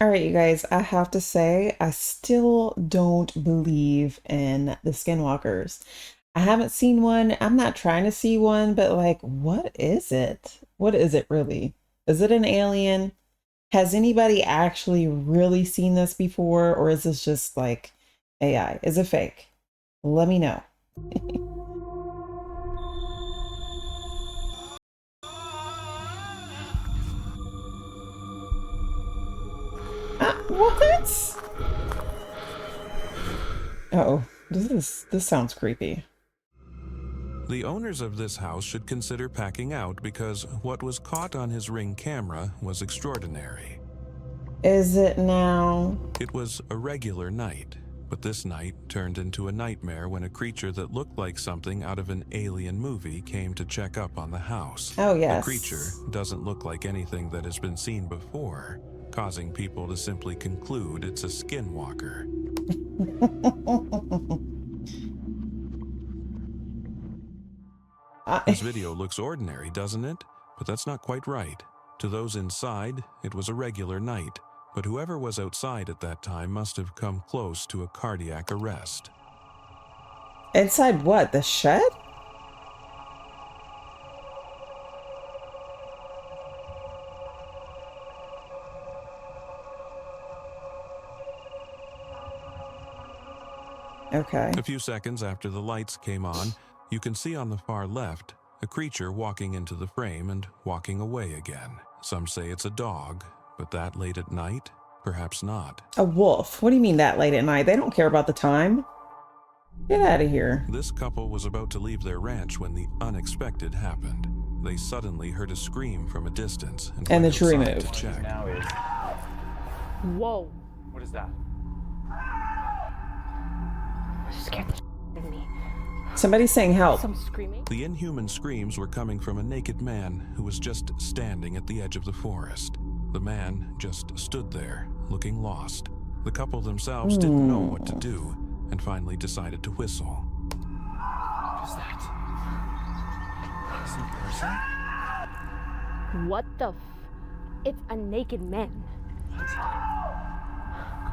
All right, you guys, I have to say, I still don't believe in the skinwalkers. I haven't seen one. I'm not trying to see one, but like, what is it? What is it really? Is it an alien? Has anybody actually really seen this before, or is this just like AI? Is it fake? Let me know. What? Oh, this sounds creepy. The owners of this house should consider packing out because what was caught on his Ring camera was extraordinary. Is it now? It was a regular night, but this night turned into a nightmare when a creature that looked like something out of an alien movie came to check up on the house. Oh, The creature yes. doesn't look like anything that has been seen before, causing people to simply conclude it's a skinwalker. This video looks ordinary, doesn't it? But that's not quite right. To those inside, it was a regular night, but whoever was outside at that time must have come close to a cardiac arrest. Inside what? The shed? Okay. A few seconds after the lights came on, you can see on the far left a creature walking into the frame and walking away again. Some say it's a dog, but that late at night? Perhaps not. A wolf? What do you mean that late at night? They don't care about the time. Get out of here. This couple was about to leave their ranch when the unexpected happened. They suddenly heard a scream from a distance And the went tree outside moved. to check. Now is. Whoa. What is that? Scared the out of me. Somebody's saying help. Some screaming. The inhuman screams were coming from a naked man who was just standing at the edge of the forest. The man just stood there, looking lost. The couple themselves didn't know what to do and finally decided to whistle. What is that? Is he a person? What the It's a naked man.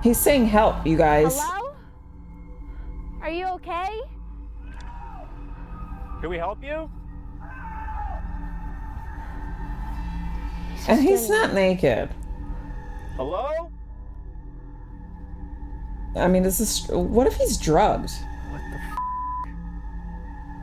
He's saying help, you guys. Hello? Are you okay? Can we help you? And he's not naked. Hello? I mean, what if he's drugged? What the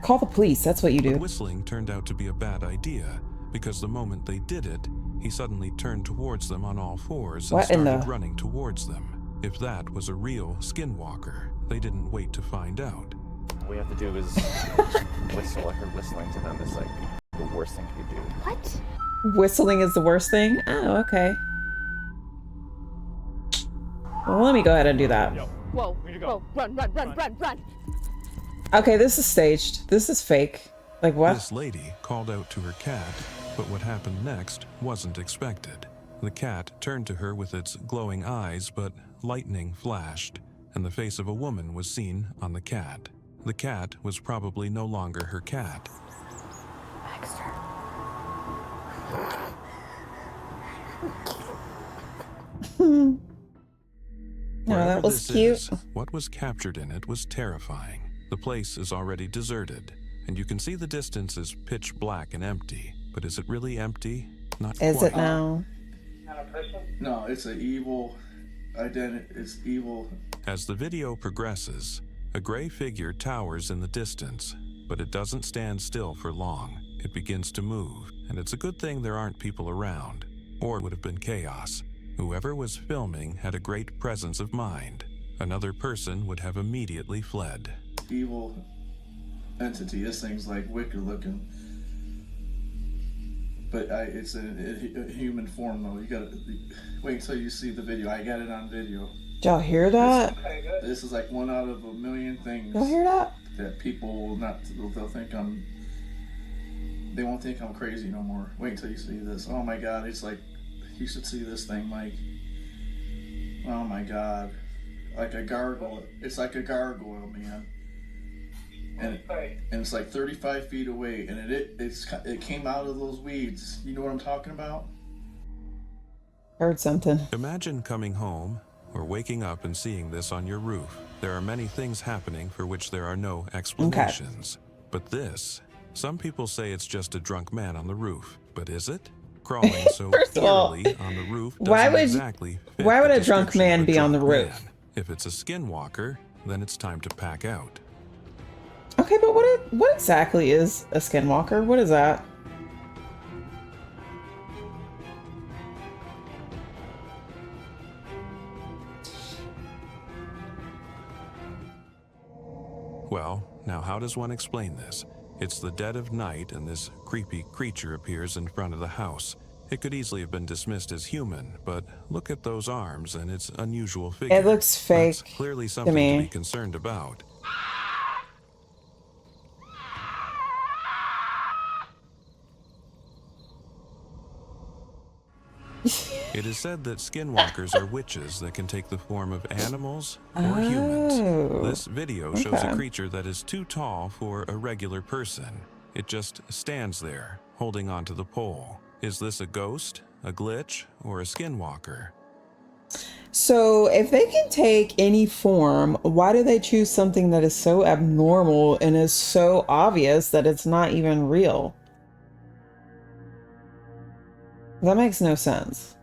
Call the police, that's what you But do. whistling turned out to be a bad idea because the moment they did it, he suddenly turned towards them on all fours and What in started the- running towards them. If that was a real skinwalker, they didn't wait to find out. All we have to do is whistle. I heard whistling to them is like the worst thing you could do. What? Whistling is the worst thing? Oh, okay. Well, let me go ahead and do that. Yo, Whoa. where'd you go? Whoa. Run, run, run, run, run. Okay, this is staged. This is fake. Like what? This lady called out to her cat, but what happened next wasn't expected. The cat turned to her with its glowing eyes, but lightning flashed, and the face of a woman was seen on the cat. The cat was probably no longer her cat. Baxter. No, Wherever that was this cute. is, what was captured in it was terrifying. The place is already deserted, and you can see the distance is pitch black and empty. But is it really empty? Not Is quite. it now? No, it's an evil identity. It's evil. As the video progresses, a gray figure towers in the distance, but it doesn't stand still for long. It begins to move, and it's a good thing there aren't people around, or it would have been chaos. Whoever was filming had a great presence of mind. Another person would have immediately fled. Evil entity. This thing's like wicked looking. But it's a human form though. You gotta wait until you see the video. I got it on video. Did y'all hear that? This is like one out of a million things Y'all hear that? that people will not. They'll think they won't think I'm crazy no more. Wait until you see this. Oh my God! It's like you should see this thing, Mike. Oh my God! Like a gargoyle. It's like a gargoyle, man. And it's like 35 feet away, and it came out of those weeds. You know what I'm talking about? Heard something. Imagine coming home or waking up and seeing this on your roof. There are many things happening for which there are no Okay. explanations. But this, some people say it's just a drunk man on the roof. But is it? Crawling so First of all, eerily on the roof why doesn't would exactly fit why would the a drunk description of man a be on the drunk roof? man. If it's a skinwalker, then it's time to pack out. Okay, but what exactly is a skinwalker? What is that? Well, now how does one explain this? It's the dead of night and this creepy creature appears in front of the house. It could easily have been dismissed as human, but look at those arms and its unusual figure. It looks That's fake clearly to something to be me. concerned about. It is said that skinwalkers are witches that can take the form of animals or humans. Oh, This video shows a okay. creature that is too tall for a regular person. It just stands there, holding onto the pole. Is this a ghost, a glitch, or a skinwalker? So, if they can take any form, why do they choose something that is so abnormal and is so obvious that it's not even real? That makes no sense.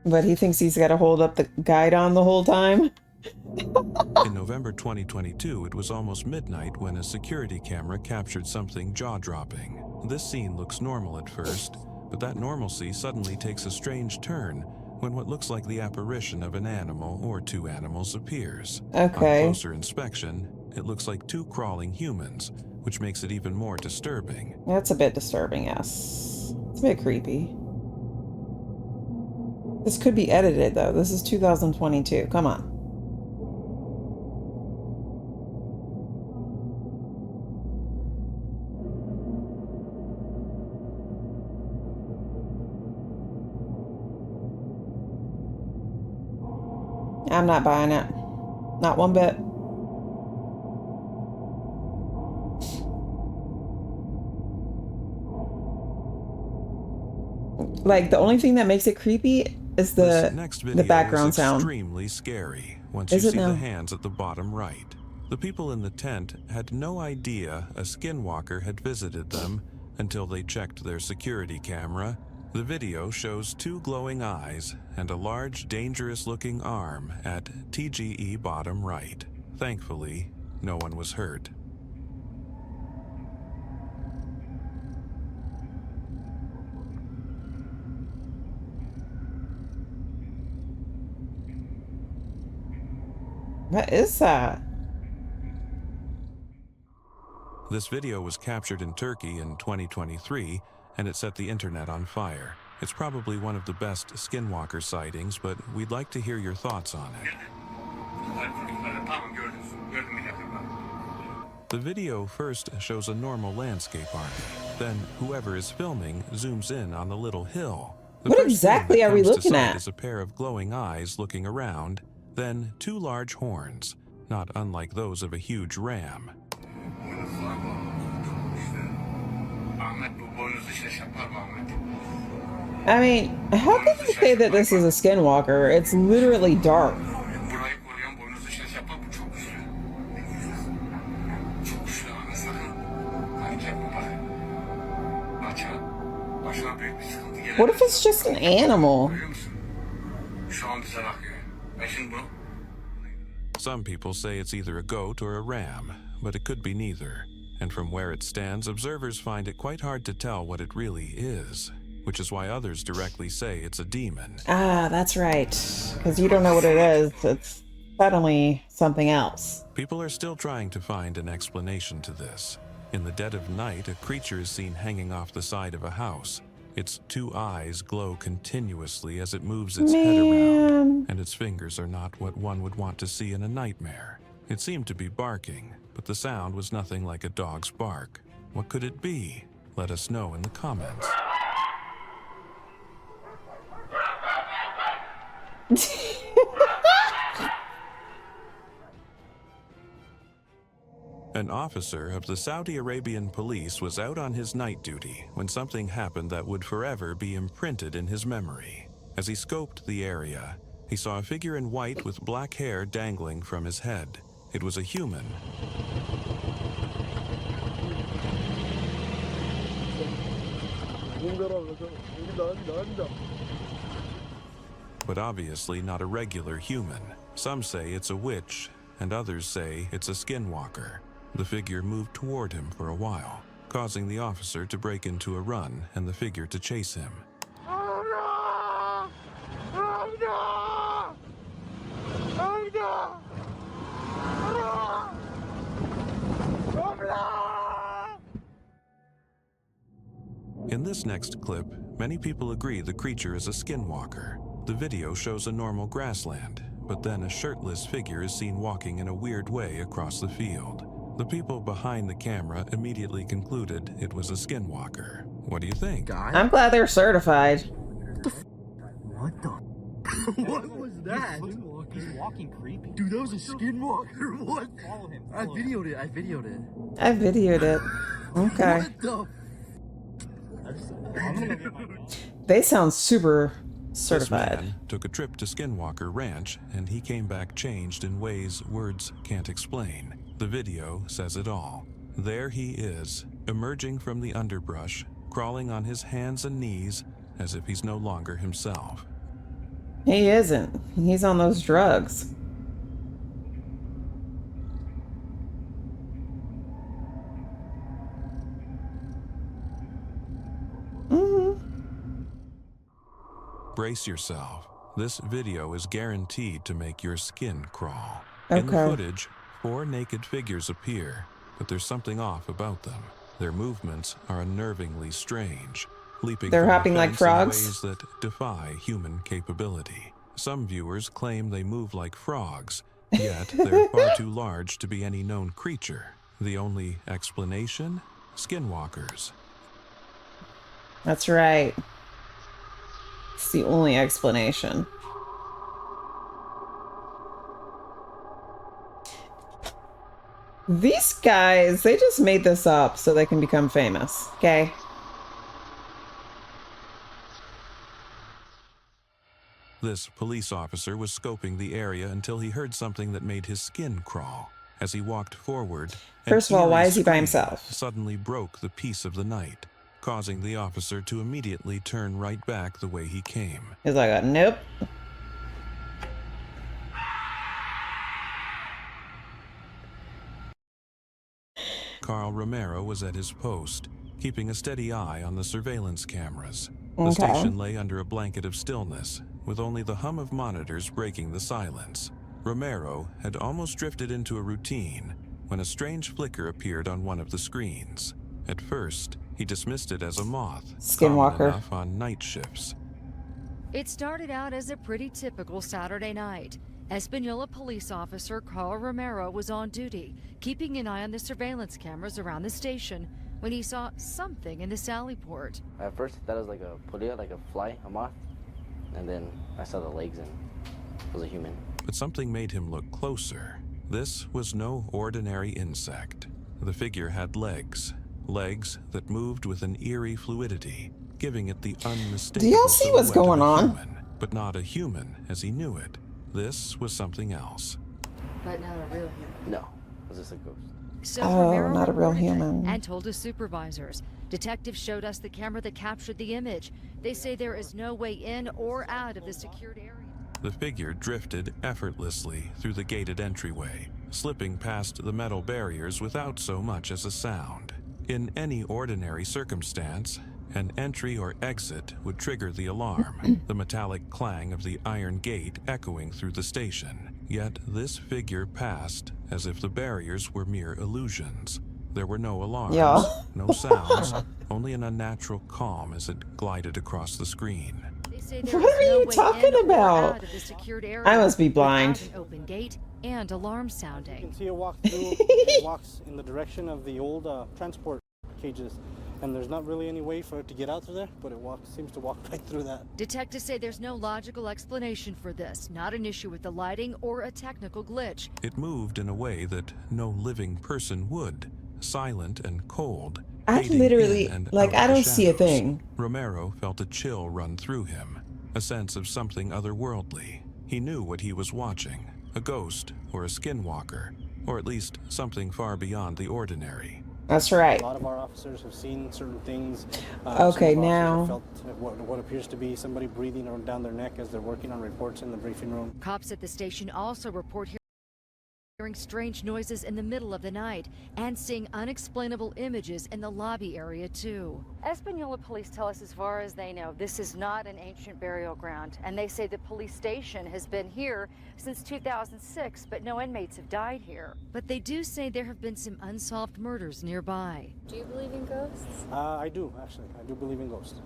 But he thinks he's got to hold up the guide on the whole time? In November 2022, it was almost midnight when a security camera captured something jaw-dropping. This scene looks normal at first, but that normalcy suddenly takes a strange turn when what looks like the apparition of an animal or two animals appears. Okay. On closer inspection, it looks like two crawling humans, which makes it even more disturbing. That's a bit disturbing, yes. It's a bit creepy. This could be edited, though. This is 2022. Come on. I'm not buying it. Not one bit. Like, the only thing that makes it creepy is This next the video background is sound. extremely scary once Is you it see now? the hands at the bottom right. The people in the tent had no idea a skinwalker had visited them until they checked their security camera. The video shows two glowing eyes and a large, dangerous-looking arm at TGE bottom right. Thankfully, no one was hurt. What is that? This video was captured in Turkey in 2023, and it set the internet on fire. It's probably one of the best skinwalker sightings, but we'd like to hear your thoughts on it. The video first shows a normal landscape army. Then whoever is filming zooms in on the little hill. The What first thing exactly that are we comes to looking sight at? is a pair of glowing eyes looking around, then two large horns, not unlike those of a huge ram. I mean, how can you say that this is a skinwalker? It's literally dark. What if it's just an animal? Some people say it's either a goat or a ram, but it could be neither. And from where it stands, observers find it quite hard to tell what it really is, which is why others directly say it's a demon. Ah, that's right. Because you don't know what it is. It's suddenly something else. People are still trying to find an explanation to this. In the dead of night, a creature is seen hanging off the side of a house. Its two eyes glow continuously as it moves its head around, and its fingers are not what one would want to see in a nightmare. It seemed to be barking, but the sound was nothing like a dog's bark. What could it be? Let us know in the comments. An officer of the Saudi Arabian police was out on his night duty when something happened that would forever be imprinted in his memory. As he scoped the area, he saw a figure in white with black hair dangling from his head. It was a human. But obviously not a regular human. Some say it's a witch, and others say it's a skinwalker. The figure moved toward him for a while, causing the officer to break into a run and the figure to chase him. In this next clip, many people agree the creature is a skinwalker. The video shows a normal grassland, but then a shirtless figure is seen walking in a weird way across the field. The people behind the camera immediately concluded it was a skinwalker. What do you think? I'm glad they're certified. What the? What was that? He's walking creepy. Dude, that was a skinwalker. What? Follow him. I Follow him. videoed it. I videoed it. I videoed it. Okay. What the? I'm gonna get my... They sound super This certified. man took a trip to Skinwalker Ranch, and he came back changed in ways words can't explain. The video says it all. There he is, emerging from the underbrush, crawling on his hands and knees as if he's no longer himself. He isn't. He's on those drugs. Brace yourself. This video is guaranteed to make your skin crawl. In the Okay. footage, 4 naked figures appear, but there's something off about them. Their movements are unnervingly strange, leaping They're from the hopping like fence frogs? in ways that defy human capability. Some viewers claim they move like frogs, yet they're far too large to be any known creature. The only explanation? Skinwalkers. That's right. It's the only explanation. These guys, they just made this up so they can become famous, okay? This police officer was scoping the area until he heard something that made his skin crawl. As he walked forward, an First of all, why eerie is he by scream himself? Suddenly broke the peace of the night, causing the officer to immediately turn right back the way he came. He's like, nope. Carl Romero was at his post, keeping a steady eye on the surveillance cameras. The Okay. station lay under a blanket of stillness, with only the hum of monitors breaking the silence. Romero had almost drifted into a routine when a strange flicker appeared on one of the screens. At first, he dismissed it as a moth, common Skinwalker. enough on night shifts. It started out as a pretty typical Saturday night. Espanola police officer Carl Romero was on duty, keeping an eye on the surveillance cameras around the station, when he saw something in the sally port. At first, I thought it was like a polilla, like a fly, a moth. And then I saw the legs and it was a human. But something made him look closer. This was no ordinary insect. The figure had legs that moved with an eerie fluidity, giving it the unmistakable Do y'all see what's silhouette of going a on? human, but not a human as he knew it. This was something else. But not a real human. No, it was just a ghost. So Oh, Romero not a real reported it human. and told his supervisors. Detectives showed us the camera that captured the image. They say there is no way in or out of the secured area. The figure drifted effortlessly through the gated entryway, slipping past the metal barriers without so much as a sound. In any ordinary circumstance, an entry or exit would trigger the alarm, the metallic clang of the iron gate echoing through the station. Yet this figure passed as if the barriers were mere illusions. There were no alarms, Yeah. no sounds, only an unnatural calm as it glided across the screen. They say there What is are no you way talking in or about? out of the secured area I must be without blind. an open gate and alarm You sounding. can see it walk through. It walks in the direction of the old transport cages. And there's not really any way for it to get out through there, but it seems to walk right through that. Detectives say there's no logical explanation for this, not an issue with the lighting or a technical glitch. It moved in a way that no living person would, silent and cold, I fading in literally, and like, out I of the don't see a shadows. thing. Romero felt a chill run through him, a sense of something otherworldly. He knew what he was watching, a ghost or a skinwalker, or at least something far beyond the ordinary. That's right. A lot of our officers have seen certain things. Okay, some of our now. officers have felt what appears to be somebody breathing down their neck as they're working on reports in the briefing room. Cops at the station also report hearing strange noises in the middle of the night and seeing unexplainable images in the lobby area too. Espanola police tell us as far as they know, this is not an ancient burial ground, and they say the police station has been here since 2006, but no inmates have died here. But they do say there have been some unsolved murders nearby. Do you believe in ghosts? I do, actually. I do believe in ghosts.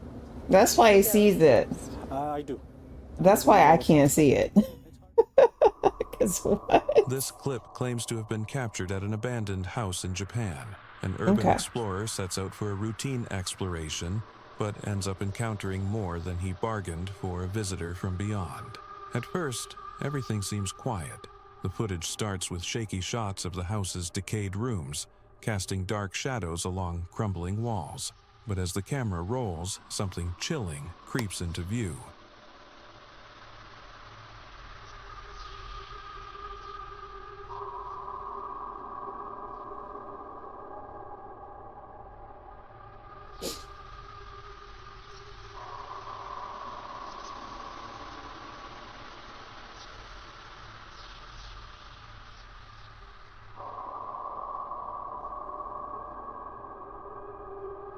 That's why he sees it. I do. That's why I can't see it. 'Cause what? This clip claims to have been captured at an abandoned house in Japan. An urban explorer sets out for a routine exploration, but ends up encountering more than he bargained for a visitor from beyond. At first, everything seems quiet. The footage starts with shaky shots of the house's decayed rooms, casting dark shadows along crumbling walls. But as the camera rolls, something chilling creeps into view.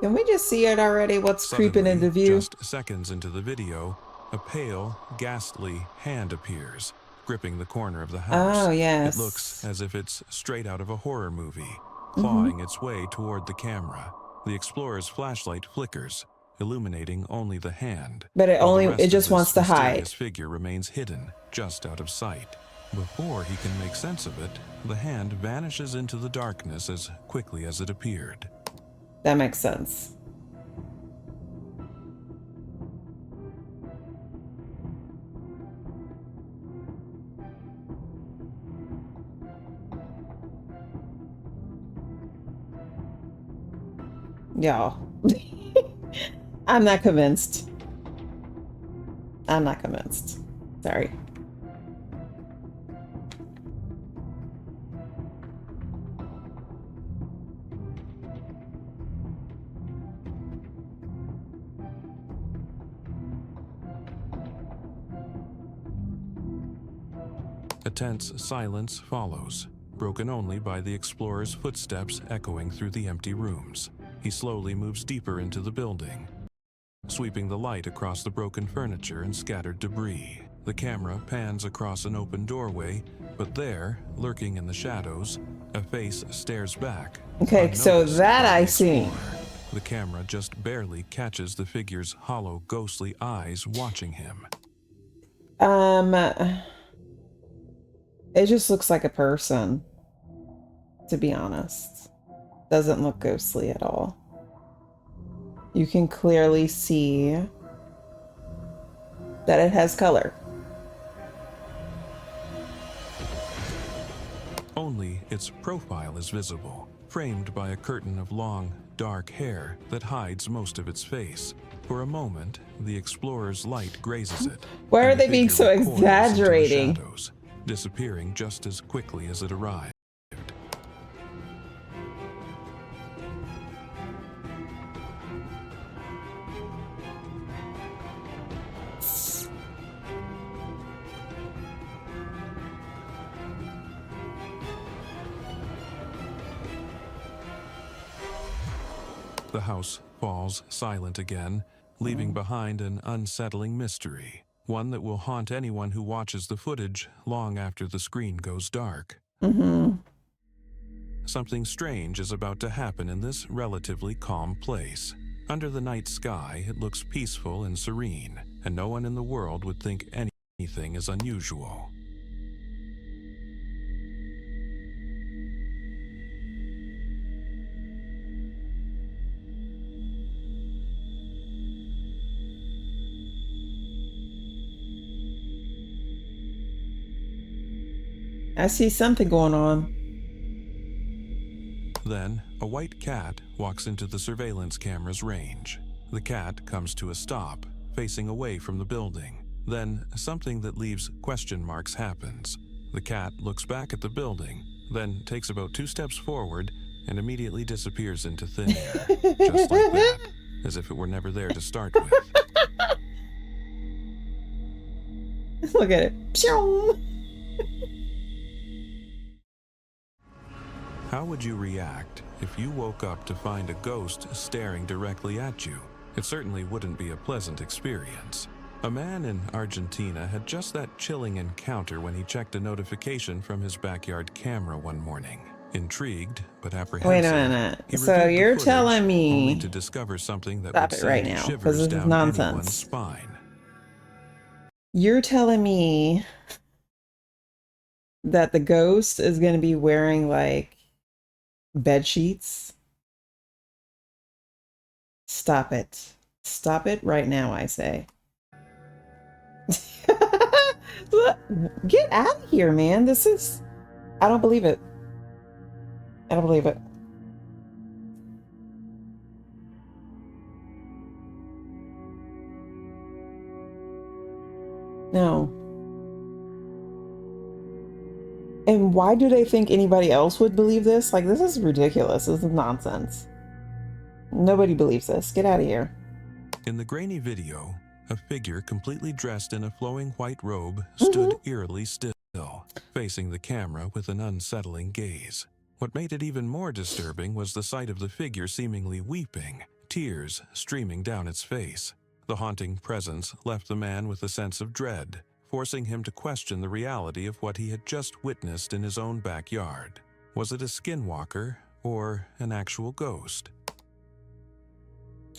Can we just see it already? What's creeping Suddenly, into view? just seconds into the video, a pale, ghastly hand appears, gripping the corner of the house. Oh, yes. It looks as if it's straight out of a horror movie, clawing its way toward the camera. The explorer's flashlight flickers, illuminating only the hand. But while the rest it of just this wants to hide. mysterious figure remains hidden, just out of sight. Before he can make sense of it, the hand vanishes into the darkness as quickly as it appeared. That makes sense. Y'all. I'm not convinced. I'm not convinced. Sorry. A tense silence follows, broken only by the explorer's footsteps echoing through the empty rooms. He slowly moves deeper into the building, sweeping the light across the broken furniture and scattered debris. The camera pans across an open doorway, but there, lurking in the shadows, a face stares back. Okay, so unnoticed that by the I see. explorer. The camera just barely catches the figure's hollow, ghostly eyes watching him. It just looks like a person, to be honest. Doesn't look ghostly at all. You can clearly see that it has color. Only its profile is visible, framed by a curtain of long, dark hair that hides most of its face. For a moment, the explorer's light grazes it. Why are and the they being figure so recoils into the exaggerating? shadows, disappearing just as quickly as it arrived. The house falls silent again, leaving behind an unsettling mystery, one that will haunt anyone who watches the footage long after the screen goes dark. Something strange is about to happen in this relatively calm place. Under the night sky, it looks peaceful and serene, and no one in the world would think anything is unusual. I see something going on. Then, a white cat walks into the surveillance camera's range. The cat comes to a stop, facing away from the building. Then, something that leaves question marks happens. The cat looks back at the building, then takes about 2 steps forward and immediately disappears into thin air. Just like that, as if it were never there to start with. Look at it. Pew! How would you react if you woke up to find a ghost staring directly at you? It certainly wouldn't be a pleasant experience. A man in Argentina had just that chilling encounter when he checked a notification from his backyard camera one morning. Intrigued, but apprehensive, Wait a minute. he So reviewed the you're footage, telling only me... to discover something that Stop would it right send now, shivers because this is down anyone's nonsense. spine. You're telling me that the ghost is going to be wearing, like, bed sheets? Stop it. Stop it right now, I say. Look, get out of here, man. This is... I don't believe it. I don't believe it. No. And why do they think anybody else would believe this? Like, this is ridiculous. This is nonsense. Nobody believes this. Get out of here. In the grainy video, a figure completely dressed in a flowing white robe stood eerily still, facing the camera with an unsettling gaze. What made it even more disturbing was the sight of the figure seemingly weeping, tears streaming down its face. The haunting presence left the man with a sense of dread, forcing him to question the reality of what he had just witnessed in his own backyard. Was it a skinwalker or an actual ghost?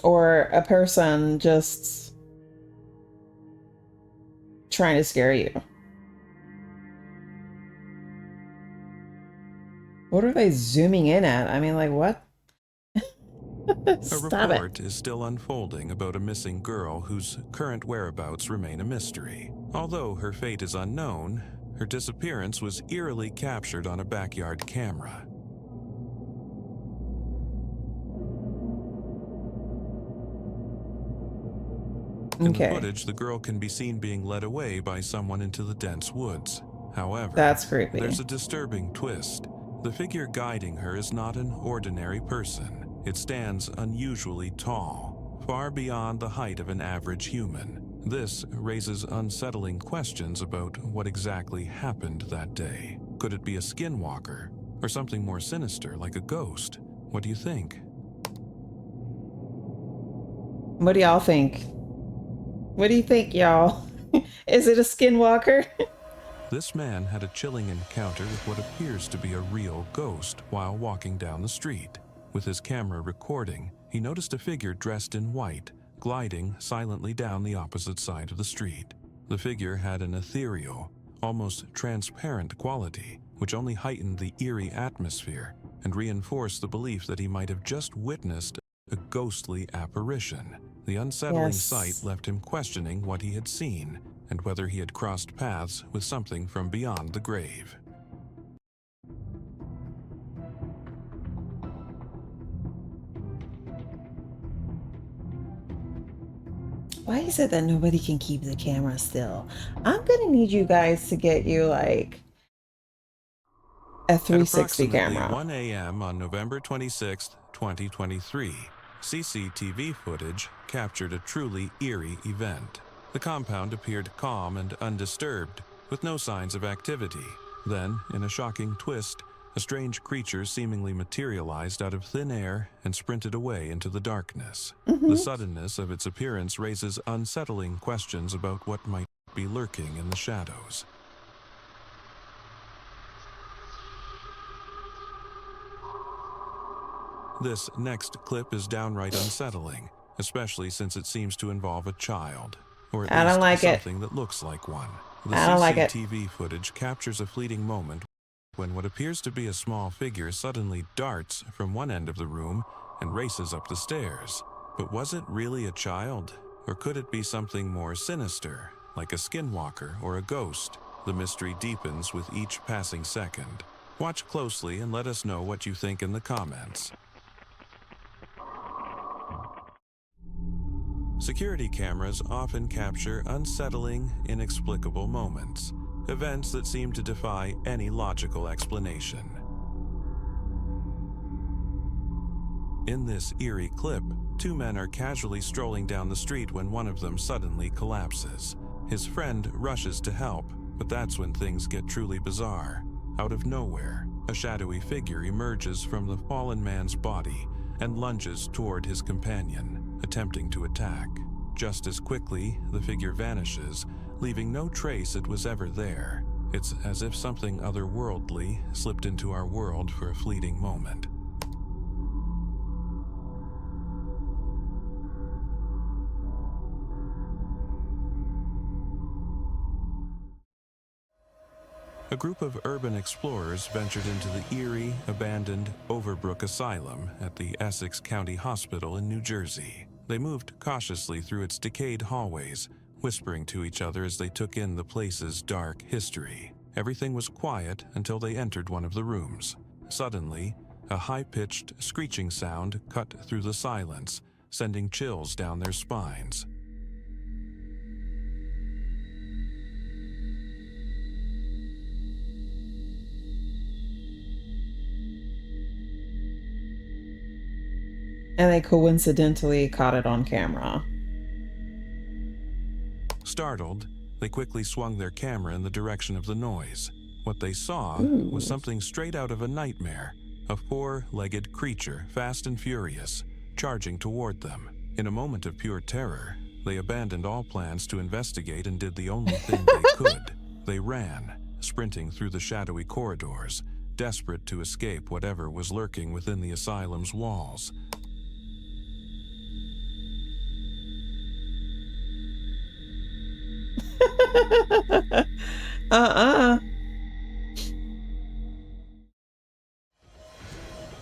Or a person just trying to scare you. What are they zooming in at? I mean, like, what? Stop A report it. is still unfolding about a missing girl whose current whereabouts remain a mystery. Although her fate is unknown, her disappearance was eerily captured on a backyard camera. In the footage, the girl can be seen being led away by someone into the dense woods. However, that's creepy. There's a disturbing twist. The figure guiding her is not an ordinary person. It stands unusually tall, far beyond the height of an average human. This raises unsettling questions about what exactly happened that day. Could it be a skinwalker, or something more sinister like a ghost? What do you think? What do y'all think? What do you think, y'all? Is it a skinwalker? This man had a chilling encounter with what appears to be a real ghost while walking down the street. With his camera recording, he noticed a figure dressed in white, gliding silently down the opposite side of the street. The figure had an ethereal, almost transparent quality, which only heightened the eerie atmosphere and reinforced the belief that he might have just witnessed a ghostly apparition. The unsettling sight left him questioning what he had seen and whether he had crossed paths with something from beyond the grave. Why is it that nobody can keep the camera still? I'm gonna need you guys to get you like a 360 camera. At approximately 1 a.m. on November 26, 2023, CCTV footage captured a truly eerie event. The compound appeared calm and undisturbed, with no signs of activity. Then, in a shocking twist, a strange creature seemingly materialized out of thin air and sprinted away into the darkness. The suddenness of its appearance raises unsettling questions about what might be lurking in the shadows. This next clip is downright unsettling, especially since it seems to involve a child, or at least something that looks like one. The CCTV footage captures a fleeting moment when what appears to be a small figure suddenly darts from one end of the room and races up the stairs. But was it really a child? Or could it be something more sinister, like a skinwalker or a ghost? The mystery deepens with each passing second. Watch closely and let us know what you think in the comments. Security cameras often capture unsettling, inexplicable moments, events that seem to defy any logical explanation. In this eerie clip, two men are casually strolling down the street when one of them suddenly collapses. His friend rushes to help, but that's when things get truly bizarre. Out of nowhere, a shadowy figure emerges from the fallen man's body and lunges toward his companion, attempting to attack. Just as quickly, the figure vanishes, leaving no trace it was ever there. It's as if something otherworldly slipped into our world for a fleeting moment. A group of urban explorers ventured into the eerie, abandoned Overbrook Asylum at the Essex County Hospital in New Jersey. They moved cautiously through its decayed hallways, whispering to each other as they took in the place's dark history. Everything was quiet until they entered one of the rooms. Suddenly, a high-pitched, screeching sound cut through the silence, sending chills down their spines. And they coincidentally caught it on camera. Startled, they quickly swung their camera in the direction of the noise. What they saw was something straight out of a nightmare, a four-legged creature, fast and furious, charging toward them. In a moment of pure terror, they abandoned all plans to investigate and did the only thing they could. They ran, sprinting through the shadowy corridors, desperate to escape whatever was lurking within the asylum's walls.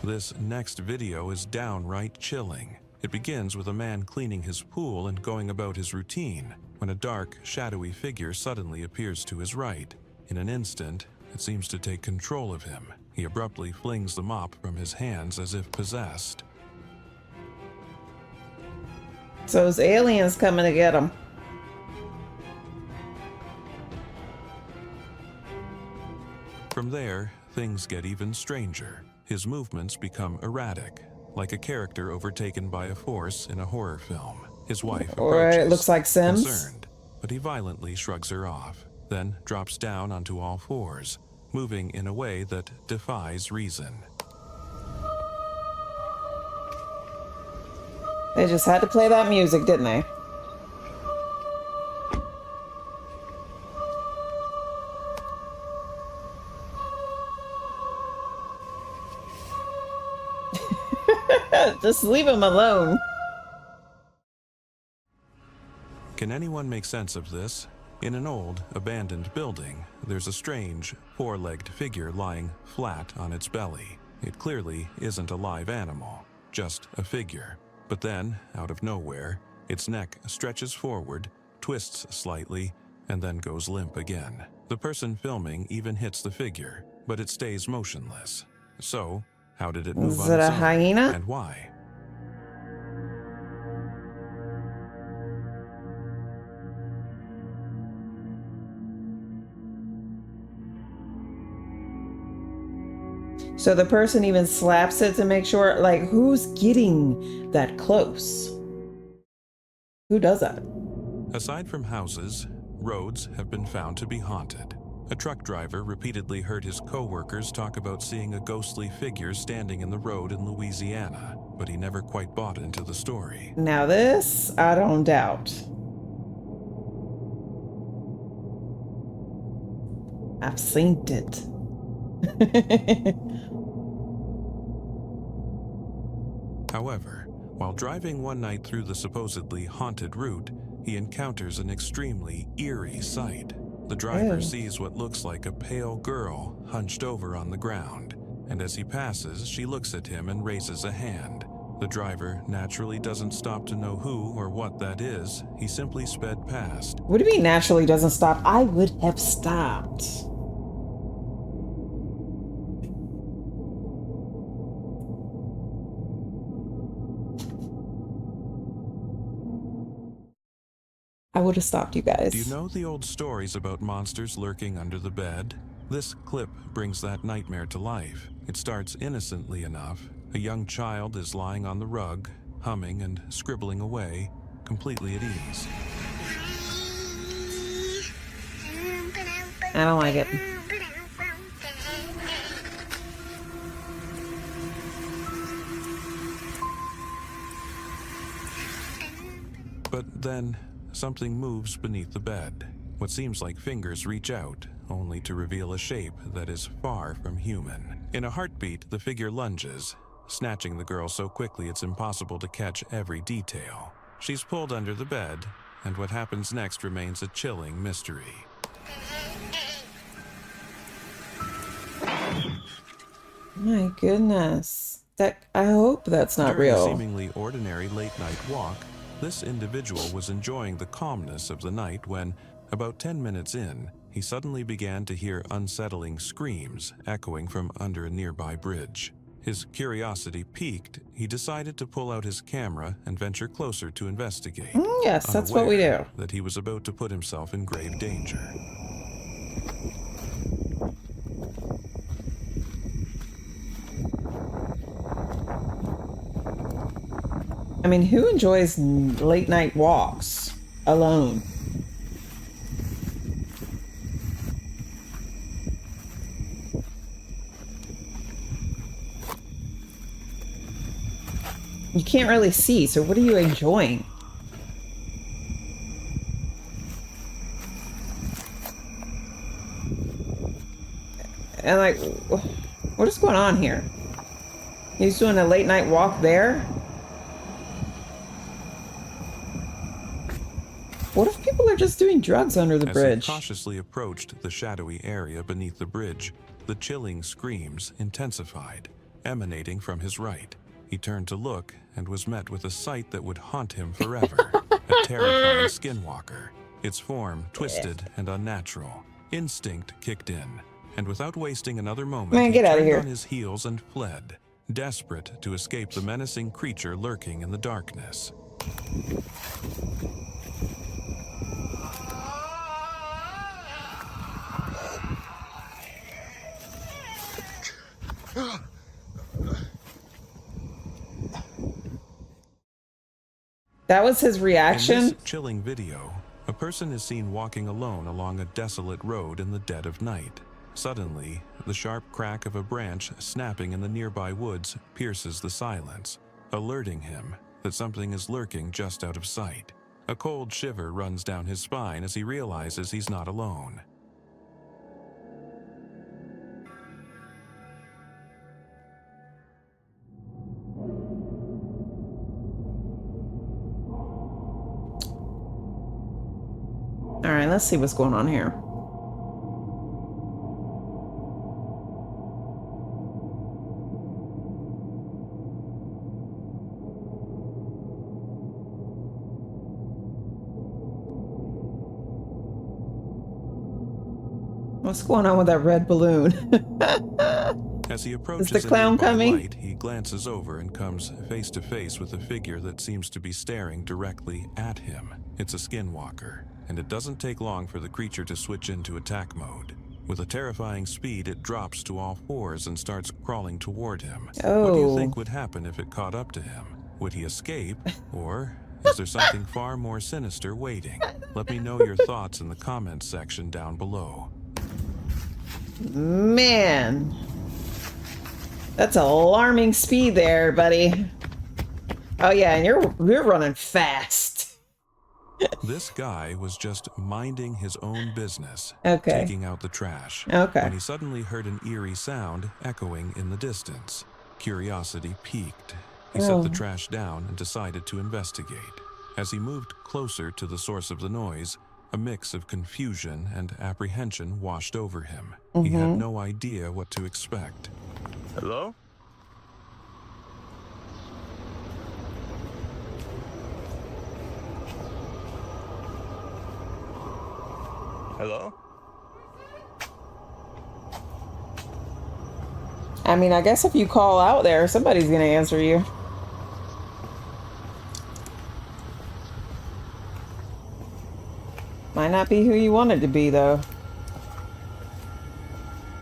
This next video is downright chilling. It begins with a man cleaning his pool and going about his routine, when a dark, shadowy figure suddenly appears to his right. In an instant, it seems to take control of him. He abruptly flings the mop from his hands as if possessed. So it's aliens coming to get him. From there, things get even stranger. His movements become erratic, like a character overtaken by a force in a horror film. His wife Or approaches, it looks like Sims. concerned, but he violently shrugs her off, then drops down onto all fours, moving in a way that defies reason. They just had to play that music, didn't they? Just leave him alone. Can anyone make sense of this? In an old, abandoned building, there's a strange, four-legged figure lying flat on its belly. It clearly isn't a live animal, just a figure. But then, out of nowhere, its neck stretches forward, twists slightly, and then goes limp again. The person filming even hits the figure, but it stays motionless. So, how did it move Is on it its a own, hyena? and why? So the person even slaps it to make sure, like, who's getting that close? Who does that? Aside from houses, roads have been found to be haunted. A truck driver repeatedly heard his co-workers talk about seeing a ghostly figure standing in the road in Louisiana, but he never quite bought into the story. Now this, I don't doubt. I've seen it. However, while driving one night through the supposedly haunted route, he encounters an extremely eerie sight. The driver Ew. sees what looks like a pale girl hunched over on the ground, and as he passes, she looks at him and raises a hand, The driver naturally doesn't stop to know who or what that is. He simply sped past. What do you mean naturally doesn't stop? I would have stopped. I would have stopped, you guys. Do you know the old stories about monsters lurking under the bed? This clip brings that nightmare to life. It starts innocently enough. A young child is lying on the rug, humming and scribbling away, completely at ease. I don't like it. But then, something moves beneath the bed. What seems like fingers reach out, only to reveal a shape that is far from human. In a heartbeat, the figure lunges, snatching the girl so quickly it's impossible to catch every detail. She's pulled under the bed, and what happens next remains a chilling mystery. My goodness. I hope that's not During real. a seemingly ordinary late-night walk, this individual was enjoying the calmness of the night when, about 10 minutes in, he suddenly began to hear unsettling screams echoing from under a nearby bridge. His curiosity piqued, he decided to pull out his camera and venture closer to investigate. Yes, that's what we do. unaware that he was about to put himself in grave danger. I mean, who enjoys late night walks alone? You can't really see, so what are you enjoying? And like, what is going on here? He's doing a late night walk there? What if people are just doing drugs under the bridge? As he cautiously approached the shadowy area beneath the bridge, the chilling screams intensified, emanating from his right. He turned to look and was met with a sight that would haunt him forever. A terrifying skinwalker, its form twisted and unnatural. Instinct kicked in, and without wasting another moment, Man, get he out of turned here. on his heels and fled, desperate to escape the menacing creature lurking in the darkness. That was his In reaction? this chilling video, a person is seen walking alone along a desolate road in the dead of night. Suddenly, the sharp crack of a branch snapping in the nearby woods pierces the silence, alerting him that something is lurking just out of sight. A cold shiver runs down his spine as he realizes he's not alone. All right, let's see what's going on here. What's going on with that red balloon? As he approaches Is the clown a nearby coming? light, he glances over and comes face to face with a figure that seems to be staring directly at him. It's a skinwalker, and it doesn't take long for the creature to switch into attack mode. With a terrifying speed, it drops to all fours and starts crawling toward him. What do you think would happen if it caught up to him? Would he escape, or is there something far more sinister waiting? Let me know your thoughts in the comments section down below. Man. That's alarming speed there, buddy. Oh yeah, and you're running fast. This guy was just minding his own business, Okay. taking out the trash, Okay. when he suddenly heard an eerie sound echoing in the distance. Curiosity piqued. He set the trash down and decided to investigate. As he moved closer to the source of the noise, a mix of confusion and apprehension washed over him. He had no idea what to expect. Hello? Hello? I mean, I guess if you call out there, somebody's going to answer you. Might not be who you wanted to be, though.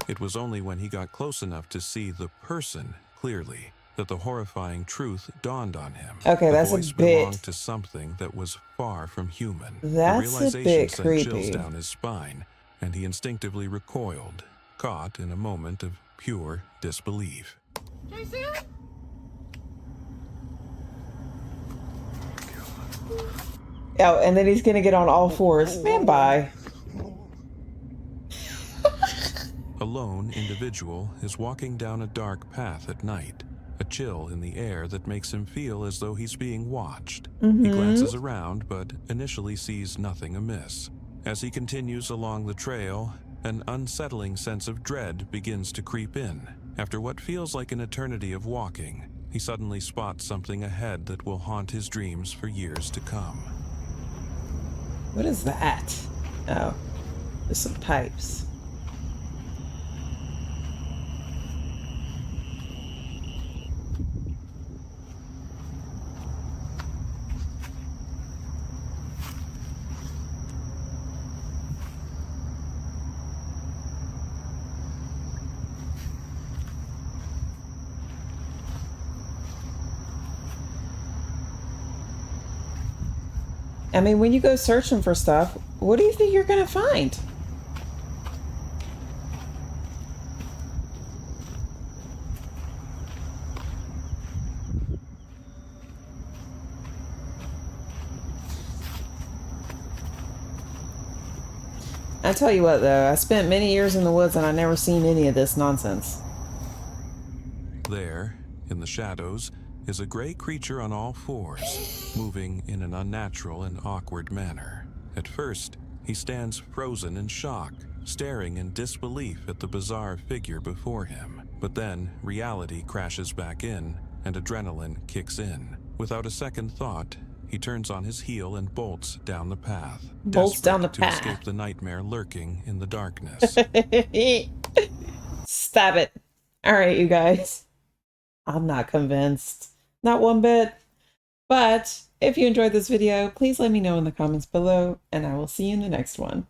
It was only when he got close enough to see the person clearly that the horrifying truth dawned on him. Okay, The that's a voice belonged bit... to something that was far from human. The That's a realization bit sent chills creepy. down his spine, and he instinctively recoiled, caught in a moment of pure disbelief. Jason? Oh, and then he's going to get on all fours. Stand by. A lone individual is walking down a dark path at night, a chill in the air that makes him feel as though he's being watched. He glances around, but initially sees nothing amiss. As he continues along the trail, an unsettling sense of dread begins to creep in. After what feels like an eternity of walking, he suddenly spots something ahead that will haunt his dreams for years to come. What is that? Oh, there's some pipes. I mean, when you go searching for stuff, what do you think you're going to find? I tell you what, though, I spent many years in the woods and I never seen any of this nonsense. There, in the shadows, is a gray creature on all fours, moving in an unnatural and awkward manner. At first, he stands frozen in shock, staring in disbelief at the bizarre figure before him. But then, reality crashes back in, and adrenaline kicks in. Without a second thought, he turns on his heel and bolts down the path, Bolts down the desperate to path. escape the nightmare lurking in the darkness. Stop it. All right, you guys. I'm not convinced. Not one bit. But if you enjoyed this video, please let me know in the comments below, and I will see you in the next one.